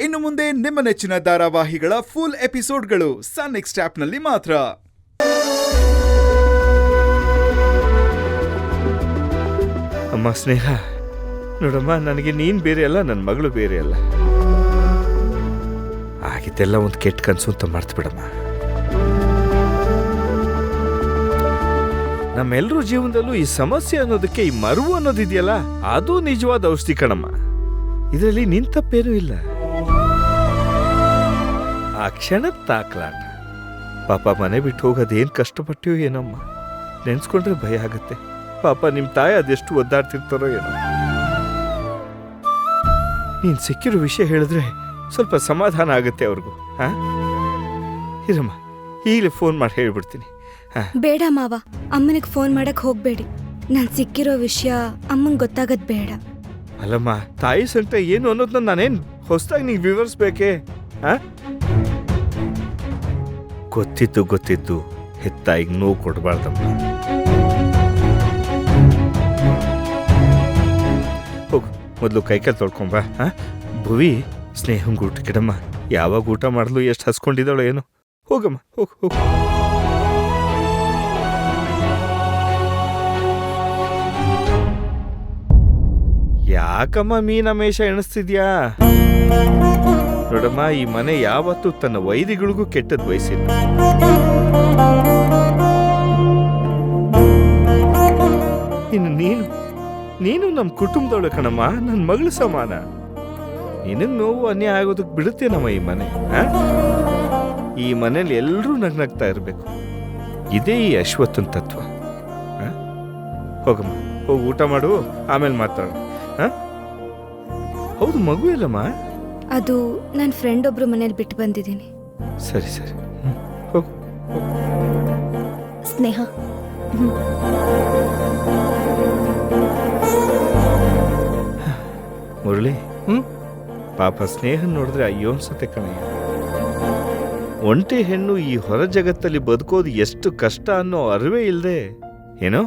ಇನ್ನು ಮುಂದೆ ನಿಮ್ಮ ನೆಚ್ಚಿನ ಧಾರಾವಾಹಿಗಳ ಫುಲ್ ಎಪಿಸೋಡ್ಗಳು ಸನ್ ನೆಕ್ಸ್ಟ್ ಆಪ್ನಲ್ಲಿ ಮಾತ್ರ. ಅಮ್ಮ ಸ್ನೇಹ, ನೋಡಮ್ಮ, ನನಗೆ ನೀನು ಬೇರೆ ಅಲ್ಲ, ನನ್ನ ಮಗಳು ಬೇರೆ ಅಲ್ಲ. ಆಗಿದ್ದೆಲ್ಲ ಒಂದು ಕೆಟ್ಟ ಕನಸು ಅಂತ ಮರ್ತು ಬಿಡಮ್ಮ. ನಮ್ಮೆಲ್ಲರೂ ಜೀವನದಲ್ಲೂ ಈ ಸಮಸ್ಯೆ ಅನ್ನೋದಕ್ಕೆ ಈ ಮರುವು ಅನ್ನೋದಿದೆಯಲ್ಲ, ಅದು ನಿಜವಾದ ಔಷಧಿ ಕಣಮ್ಮ. ಇದರಲ್ಲಿ ನಿನ್ ತಪ್ಪೇನೂ ಇಲ್ಲ. ಆ ಕ್ಷಣದ ತಾಕ್ಲಾಟ. ಪಾಪ ಮನೆ ಬಿಟ್ಟು ಹೋಗೋದೇನು ಕಷ್ಟಪಟ್ಟಿಯೋ ಏನಮ್ಮ. ನೆನ್ಸ್ಕೊಂಡ್ರೆ ಭಯ ಆಗತ್ತೆ. ಪಾಪ ನಿಮ್ಮ ತಾಯಿ ಅದೆಷ್ಟು ಒದ್ದಾಡ್ತಿರ್ತಾರೋ ಏನೋ. ನೀನು ಸಿಕ್ಕಿರೋ ವಿಷಯ ಹೇಳಿದ್ರೆ ಸ್ವಲ್ಪ ಸಮಾಧಾನ ಆಗುತ್ತೆ ಅವ್ರಿಗೂ. ಹಾ ಇರಮ್ಮ, ಈಗಲೇ ಫೋನ್ ಮಾಡಿ ಹೇಳ್ಬಿಡ್ತೀನಿ. ಬೇಡ ಮಾವ, ಅಮ್ಮನಿಗೆ ಫೋನ್ ಮಾಡಕ್ ಹೋಗ್ಬೇಡಿ. ನಾನು ಸಿಕ್ಕಿರೋ ವಿಷಯ ಅಮ್ಮಂಗೆ ಗೊತ್ತಾಗದ್ ಬೇಡ. ಅಲ್ಲಮ್ಮ, ತಾಯಿ ಸಂಕಟ ಏನು ಅನ್ನೋದನ್ನ ನಾನೇನು ಹೊಸದಾಗಿ ನಿಂಗೆ ವಿವರಿಸ್ಬೇಕೆ? ಗೊತ್ತಿದ್ದು ಹೆತ್ತಾಯಿಗೆ ನೋವು ಕೊಡಬಾರ್ದಮ್ಮ. ಹೋಗು, ಮೊದಲು ಕೈಕಾಲು ತೊಳ್ಕೊಂಬ. ಭುವಿ, ಸ್ನೇಹಂಗೆ ಊಟ ಕಿಡಮ್ಮ. ಯಾವಾಗ ಊಟ ಮಾಡಲು ಎಷ್ಟು ಹಸ್ಕೊಂಡಿದ್ದಾಳೋ ಏನೋ. ಹೋಗಮ್ಮ, ಹೋಗು ಹೋಗು. ಯಾಕಮ್ಮ ಮೀನಮೇಷ ಎಣಿಸ್ತಿದ್ಯಾ? ನೋಡಮ್ಮ, ಈ ಮನೆ ಯಾವತ್ತೂ ತನ್ನ ವೈರಿಗಳಿಗೂ ಕೆಟ್ಟದ್ ಬಯಸಿಲ್ಲ. ಇನ್ನು ನೀನು ನಮ್ಮ ಕುಟುಂಬದವಳು ಕಣಮ್ಮ, ನನ್ನ ಮಗಳು ಸಮಾನ. ನಿನಗ್ ನೋವು ಅನ್ಯಾಯ ಆಗೋದಕ್ಕೆ ಬಿಡುತ್ತೇನಮ್ಮ ಈ ಮನೆ? ಈ ಮನೇಲಿ ಎಲ್ಲರೂ ನಗ್ನಗ್ತಾ ಇರಬೇಕು. ಇದೇ ಈ ಅಶ್ವತ್ಥನ ತತ್ವ. ಹೋಗಮ್ಮ, ಹೋಗಿ ಊಟ ಮಾಡು, ಆಮೇಲೆ ಮಾತಾಡು. ಹೌದು, ಮಗು ಇಲ್ಲಮ್ಮ? ಅದು ನನ್ನ ಫ್ರೆಂಡ್ ಒಬ್ರು ಮನೇಲಿ ಬಿಟ್ಟು ಬಂದಿದ್ದೀನಿ. ಸರಿ ಸರಿ, ಹೋಗು. ಸ್ನೇಹ, ಮುರಳಿ, ಪಾಪ ಸ್ನೇಹ ನೋಡಿದ್ರೆ ಅಯ್ಯೋ ಅನ್ಸತ್ತೆ ಕಣಯ್ಯ. ಒಂಟಿ ಹೆಣ್ಣು ಈ ಹೊರ ಜಗತ್ತಲ್ಲಿ ಬದುಕೋದು ಎಷ್ಟು ಕಷ್ಟ ಅನ್ನೋ ಅರಿವೇ ಇಲ್ಲದೆ ಏನೋ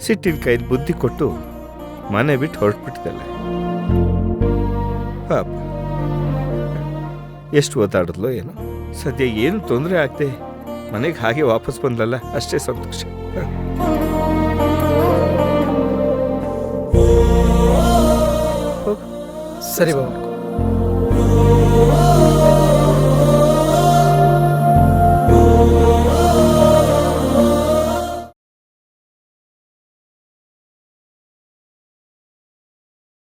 ಸಿಟ್ಟಿನ ಕೈಲಿ ಬುದ್ಧಿ ಕೊಟ್ಟು ಮನೆ ಬಿಟ್ಟು ಹೊರಟ್ಬಿಟ್ಟಿದ್ದಲ್ಲ. ಪಾಪ ಎಷ್ಟು ಓದಾಡಿದ್ಲೋ ಏನೋ. ಸದ್ಯ ಏನು ತೊಂದರೆ ಆಗ್ದೆ ಮನೆಗೆ ಹಾಗೆ ವಾಪಸ್ ಬಂದಲ್ಲ, ಅಷ್ಟೇ ಸಂತೋಷ. ಸರಿ ಬಾಬು.